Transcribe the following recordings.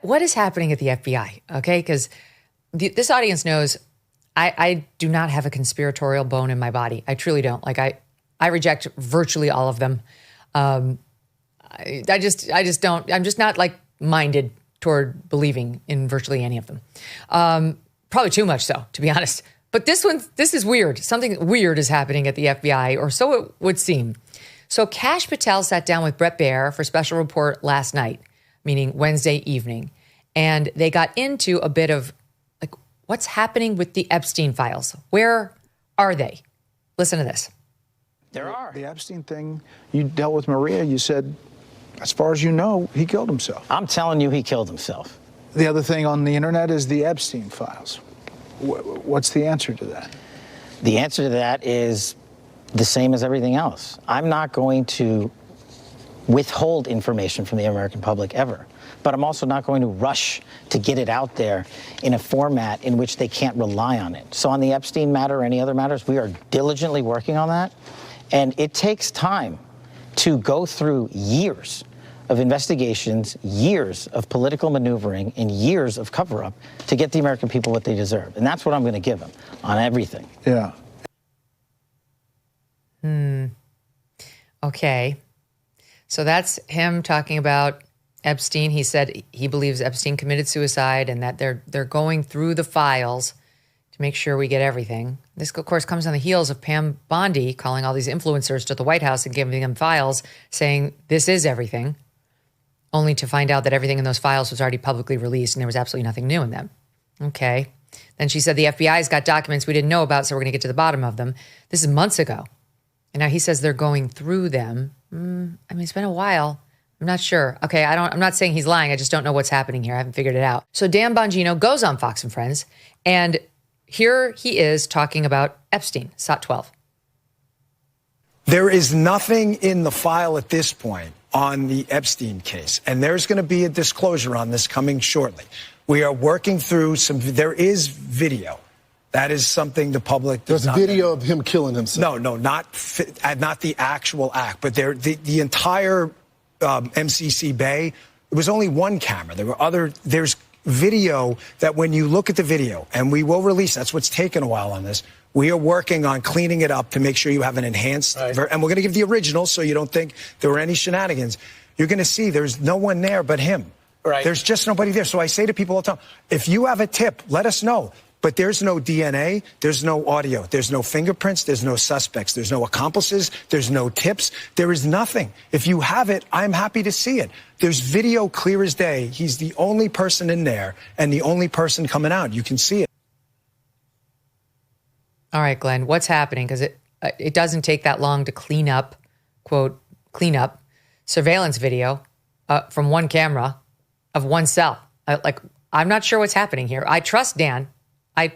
what is happening at the FBI? Okay, because this audience knows I do not have a conspiratorial bone in my body. I truly don't. Like I reject virtually all of them. I just don't. I'm just not like minded toward believing in virtually any of them. Probably too much, though, to be honest. But this is weird. Something weird is happening at the FBI, or so it would seem. So Kash Patel sat down with Bret Baier for special report last night, meaning Wednesday evening, and they got into a bit of like what's happening with the Epstein files. Where are they? Listen to this. There are. The Epstein thing, you dealt with Maria, you said, as far as you know, he killed himself. I'm telling you, he killed himself. The other thing on the internet is the Epstein files. What's the answer to that? The answer to that is the same as everything else. I'm not going to withhold information from the American public ever, but I'm also not going to rush to get it out there in a format in which they can't rely on it. So on the Epstein matter or any other matters, we are diligently working on that, and it takes time to go through years of investigations, years of political maneuvering, and years of cover-up to get the American people what they deserve. And that's what I'm going to give them on everything. Yeah. Okay. So that's him talking about Epstein. He said he believes Epstein committed suicide and that they're going through the files to make sure we get everything. This, of course, comes on the heels of Pam Bondi calling all these influencers to the White House and giving them files saying this is everything, only to find out that everything in those files was already publicly released and there was absolutely nothing new in them. Okay. Then she said the FBI's got documents we didn't know about, so we're going to get to the bottom of them. This is months ago. And now he says they're going through them. I mean, it's been a while. I'm not sure. Okay, I'm not saying he's lying. I just don't know what's happening here. I haven't figured it out. So Dan Bongino goes on Fox and Friends, and here he is talking about Epstein, SOT 12. There is nothing in the file at this point on the Epstein case, and there's going to be a disclosure on this coming shortly. We are working through there is video. That is something the public does not. There's video of him killing himself. No, not the actual act, but the entire MCC Bay, it was only one camera. There's video that when you look at the video, and we will release, that's what's taken a while on this, we are working on cleaning it up to make sure you have an enhanced, and we're going to give the original so you don't think there were any shenanigans. You're going to see there's no one there but him. Right. There's just nobody there. So I say to people all the time, if you have a tip, let us know. But there's no DNA, there's no audio, there's no fingerprints, there's no suspects, there's no accomplices, there's no tips, there is nothing. If you have it, I'm happy to see it. There's video clear as day. He's the only person in there and the only person coming out. You can see it. All right, Glenn, what's happening? Because it doesn't take that long to clean up, quote, clean up surveillance video from one camera of one cell. I'm not sure what's happening here. I trust Dan. I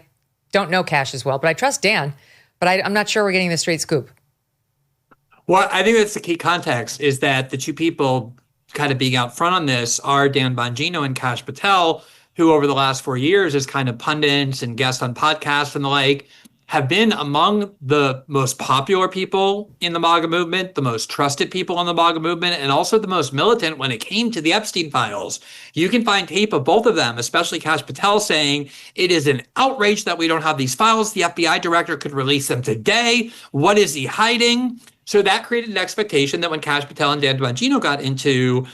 don't know Kash as well, but I trust Dan. But I'm not sure we're getting the straight scoop. Well, I think that's the key context, is that the two people kind of being out front on this are Dan Bongino and Kash Patel, who over the last 4 years as kind of pundits and guests on podcasts and the like, have been among the most popular people in the MAGA movement, the most trusted people in the MAGA movement, and also the most militant when it came to the Epstein files. You can find tape of both of them, especially Kash Patel, saying it is an outrage that we don't have these files. The FBI director could release them today. What is he hiding? So that created an expectation that when Kash Patel and Dan Bongino got into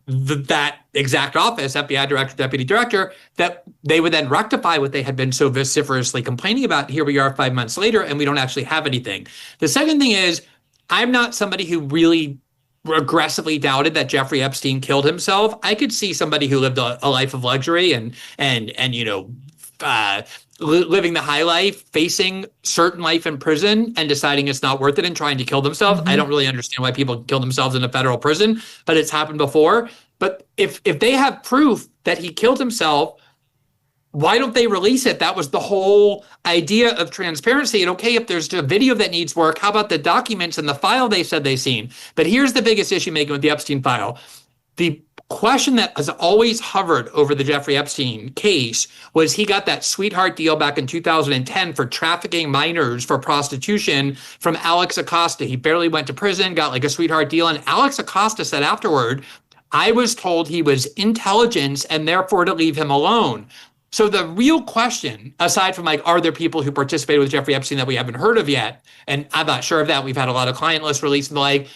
that exact office, FBI director, deputy director, that they would then rectify what they had been so vociferously complaining about. Here we are 5 months later, and we don't actually have anything. The second thing is, I'm not somebody who really aggressively doubted that Jeffrey Epstein killed himself. I could see somebody who lived a life of luxury and living the high life, facing certain life in prison and deciding it's not worth it and trying to kill themselves. I don't really understand why people kill themselves in a federal prison, but it's happened before. But if they have proof that he killed himself, why don't they release it? That was the whole idea of transparency. And okay, if there's a video that needs work, how about the documents and the file they said they seen? But here's the biggest issue, Megyn, with the Epstein file. The question that has always hovered over the Jeffrey Epstein case was he got that sweetheart deal back in 2010 for trafficking minors for prostitution from Alex Acosta. He barely went to prison, got like a sweetheart deal. And Alex Acosta said afterward, I was told he was intelligence and therefore to leave him alone. So the real question, aside from like, are there people who participated with Jeffrey Epstein that we haven't heard of yet? And I'm not sure of that. We've had a lot of client lists released and the like,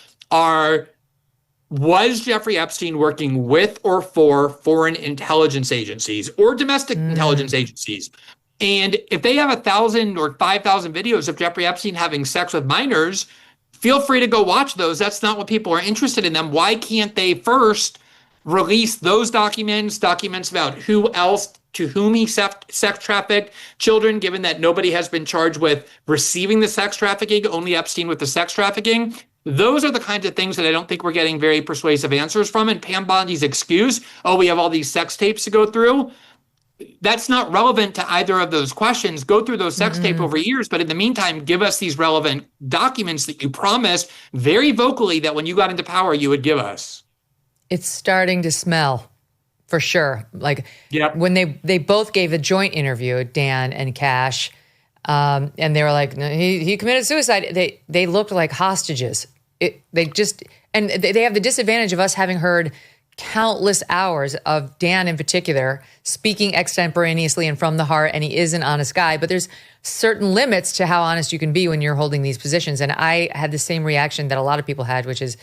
was Jeffrey Epstein working with or for foreign intelligence agencies or domestic intelligence agencies? And if they have 1,000 or 5,000 videos of Jeffrey Epstein having sex with minors, feel free to go watch those. That's not what people are interested in them. Why can't they first release those documents about who else, to whom he sex trafficked children, given that nobody has been charged with receiving the sex trafficking, only Epstein with the sex trafficking? Those are the kinds of things that I don't think we're getting very persuasive answers from. And Pam Bondi's excuse, oh, we have all these sex tapes to go through. That's not relevant to either of those questions. Go through those sex tape over years, but in the meantime, give us these relevant documents that you promised very vocally that when you got into power, you would give us. It's starting to smell, for sure. Like when they both gave a joint interview, Dan and Kash, and they were like, no, he committed suicide. They looked like hostages. They have the disadvantage of us having heard countless hours of Dan in particular speaking extemporaneously and from the heart, and he is an honest guy, but there's certain limits to how honest you can be when you're holding these positions. And I had the same reaction that a lot of people had, which is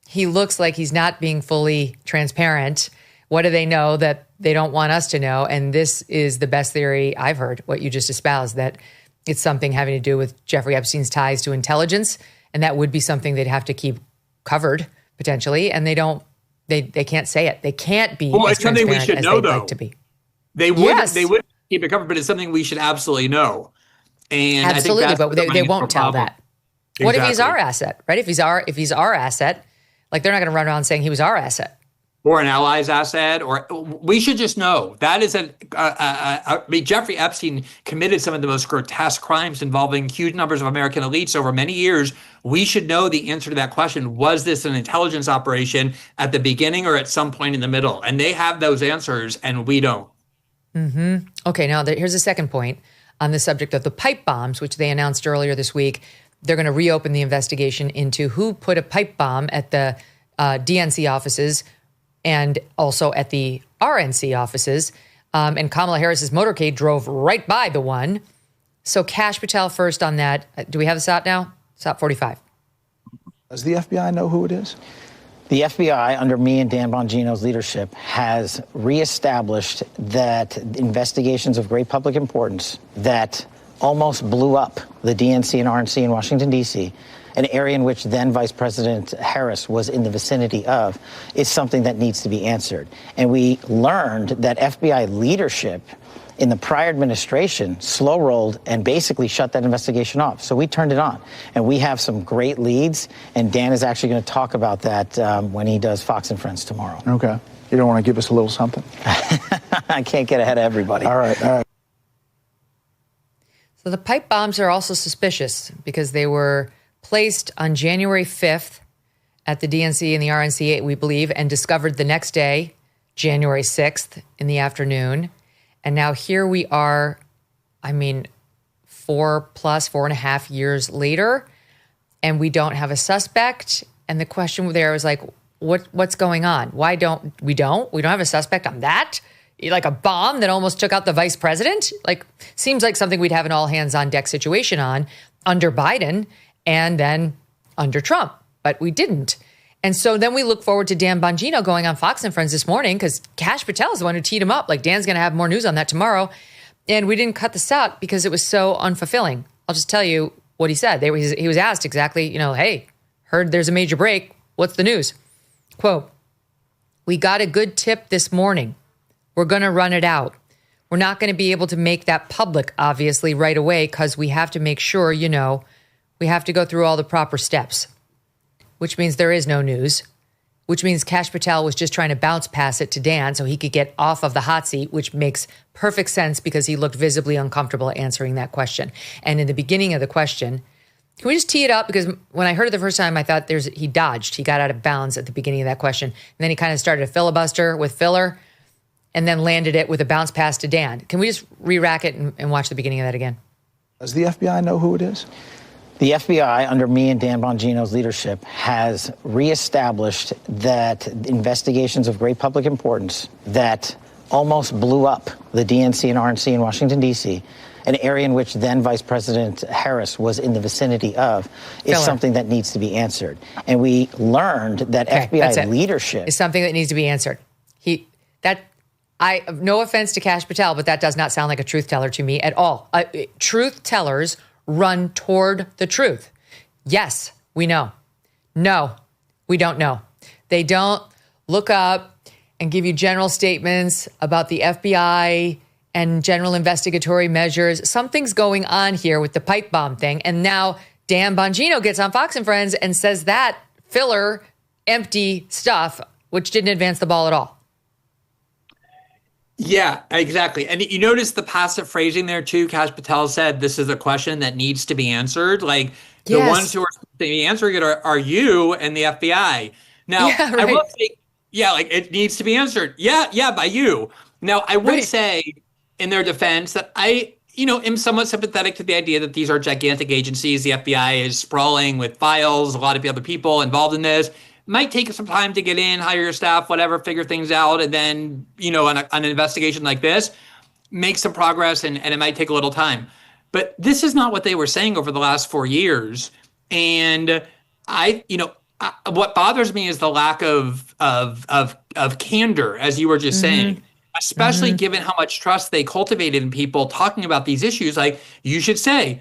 he looks like he's not being fully transparent. What do they know that they don't want us to know? And this is the best theory I've heard, what you just espoused, that it's something having to do with Jeffrey Epstein's ties to intelligence, and that would be something they'd have to keep covered potentially, and they don't. They can't say it. They can't be. Well, it's something we should know, though. Like to be. They would keep it covered, but it's something we should absolutely know. And absolutely, I think but they won't tell that. Exactly. What if he's our asset, right? If he's our asset, like they're not going to run around saying he was our asset. Or an ally's asset, or we should just know that is Jeffrey Epstein committed some of the most grotesque crimes involving huge numbers of American elites over many years. We should know the answer to that question. Was this an intelligence operation at the beginning or at some point in the middle? And they have those answers and we don't. Mm-hmm. Okay, now here's a second point on the subject of the pipe bombs, which they announced earlier this week. They're going to reopen the investigation into who put a pipe bomb at the DNC offices and also at the RNC offices. And Kamala Harris's motorcade drove right by the one. So Kash Patel first on that. Do we have the SOT now? SOT 45. Does the FBI know who it is? The FBI, under me and Dan Bongino's leadership, has reestablished that investigations of great public importance that almost blew up the DNC and RNC in Washington, D.C., an area in which then Vice President Harris was in the vicinity of, is something that needs to be answered. And we learned that FBI leadership in the prior administration slow-rolled and basically shut that investigation off. So we turned it on. And we have some great leads, and Dan is actually going to talk about that when he does Fox and Friends tomorrow. Okay. You don't want to give us a little something? I can't get ahead of everybody. All right. So the pipe bombs are also suspicious because they were placed on January 5th at the DNC and the RNC, we believe, and discovered the next day, January 6th in the afternoon. And now here we are, 4.5 years later, and we don't have a suspect. And the question there was like, what's going on? Why don't we have a suspect on that? Like a bomb that almost took out the vice president? Like, seems like something we'd have an all hands on deck situation on under Biden and then under Trump, but we didn't. And so then we look forward to Dan Bongino going on Fox and Friends this morning because Kash Patel is the one who teed him up. Like, Dan's going to have more news on that tomorrow. And we didn't cut this out because it was so unfulfilling. I'll just tell you what he said. He was asked exactly, hey, heard there's a major break. What's the news? Quote, "We got a good tip this morning. We're going to run it out. We're not going to be able to make that public, obviously, right away because we have to make sure, we have to go through all the proper steps," which means there is no news, which means Kash Patel was just trying to bounce pass it to Dan so he could get off of the hot seat, which makes perfect sense because he looked visibly uncomfortable answering that question. And in the beginning of the question, can we just tee it up? Because when I heard it the first time, I thought he dodged. He got out of bounds at the beginning of that question. And then he kind of started a filibuster with filler and then landed it with a bounce pass to Dan. Can we just re-rack it and watch the beginning of that again? Does the FBI know who it is? The FBI, under me and Dan Bongino's leadership, has reestablished that investigations of great public importance that almost blew up the DNC and RNC in Washington, D.C., an area in which then Vice President Harris was in the vicinity of, is something that needs to be answered. And we learned that FBI leadership is something that needs to be answered. No offense to Kash Patel, but that does not sound like a truth teller to me at all. Truth tellers run toward the truth. Yes, we know. No, we don't know. They don't look up and give you general statements about the FBI and general investigatory measures. Something's going on here with the pipe bomb thing. And now Dan Bongino gets on Fox and Friends and says that filler, empty stuff, which didn't advance the ball at all. Yeah, exactly. And you notice the passive phrasing there too. Kash Patel said this is a question that needs to be answered. Like the ones who are supposed to be answering it are you and the FBI. Now, I will say, like it needs to be answered. Yeah, by you. Now, I would say in their defense that I am somewhat sympathetic to the idea that these are gigantic agencies. The FBI is sprawling with files, a lot of other people involved in this. Might take some time to get in, hire your staff, whatever, figure things out. And then, on an investigation like this, make some progress and it might take a little time. But this is not what they were saying over the last 4 years. And what bothers me is the lack of candor, as you were just saying, especially given how much trust they cultivated in people talking about these issues. Like you should say,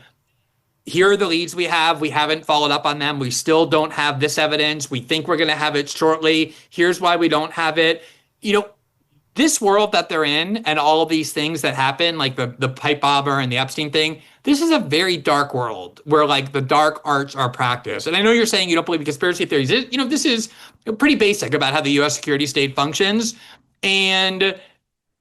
here are the leads we have. We haven't followed up on them. We still don't have this evidence. We think we're going to have it shortly. Here's why we don't have it. This world that they're in and all of these things that happen, like the pipe bomber and the Epstein thing, this is a very dark world where like the dark arts are practiced. And I know you're saying you don't believe in conspiracy theories. This is pretty basic about how the U.S. security state functions. And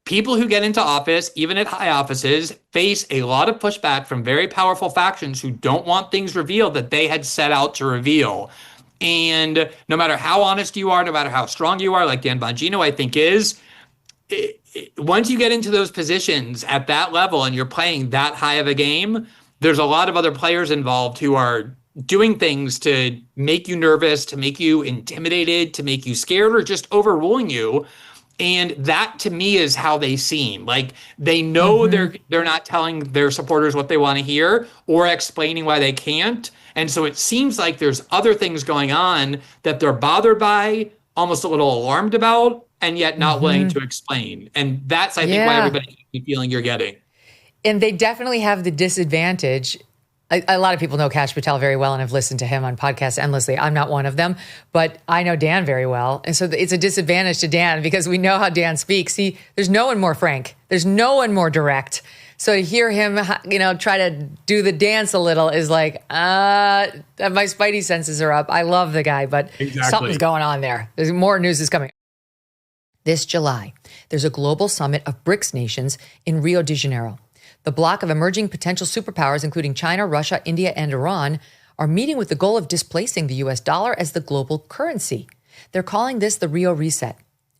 people who get into office, even at high offices, face a lot of pushback from very powerful factions who don't want things revealed that they had set out to reveal. And no matter how honest you are, no matter how strong you are, like Dan Bongino, I think is, once you get into those positions at that level and you're playing that high of a game, there's a lot of other players involved who are doing things to make you nervous, to make you intimidated, to make you scared, or just overruling you. And that, to me, is how they seem. Like they know they're not telling their supporters what they want to hear or explaining why they can't. And so it seems like there's other things going on that they're bothered by, almost a little alarmed about, and yet not willing to explain. And that's, I think, why everybody should be feeling you're getting. And they definitely have the disadvantage. A lot of people know Kash Patel very well and have listened to him on podcasts endlessly. I'm not one of them, but I know Dan very well. And so it's a disadvantage to Dan because we know how Dan speaks. There's no one more frank. There's no one more direct. So to hear him, try to do the dance a little is like, my spidey senses are up. I love the guy, but something's going on there. There's more news is coming. This July, there's a global summit of BRICS nations in Rio de Janeiro. The bloc of emerging potential superpowers, including China, Russia, India, and Iran, are meeting with the goal of displacing the U.S. dollar as the global currency. They're calling this the Rio Reset.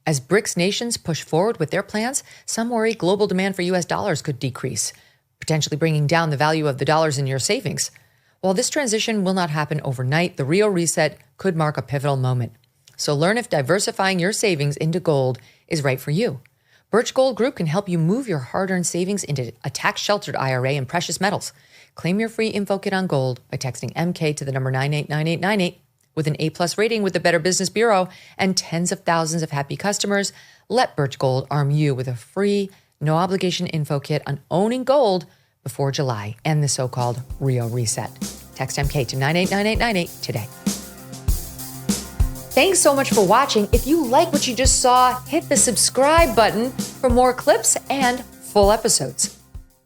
As BRICS nations push forward with their plans, some worry global demand for U.S. dollars could decrease, potentially bringing down the value of the dollars in your savings. While this transition will not happen overnight, the Rio Reset could mark a pivotal moment. So learn if diversifying your savings into gold is right for you. Birch Gold Group can help you move your hard-earned savings into a tax-sheltered IRA in precious metals. Claim your free info kit on gold by texting MK to the number 989898. With an A+ rating with the Better Business Bureau and tens of thousands of happy customers, let Birch Gold arm you with a free, no-obligation info kit on owning gold before July and the so-called Rio Reset. Text MK to 989898 today. Thanks so much for watching. If you like what you just saw, hit the subscribe button for more clips and full episodes.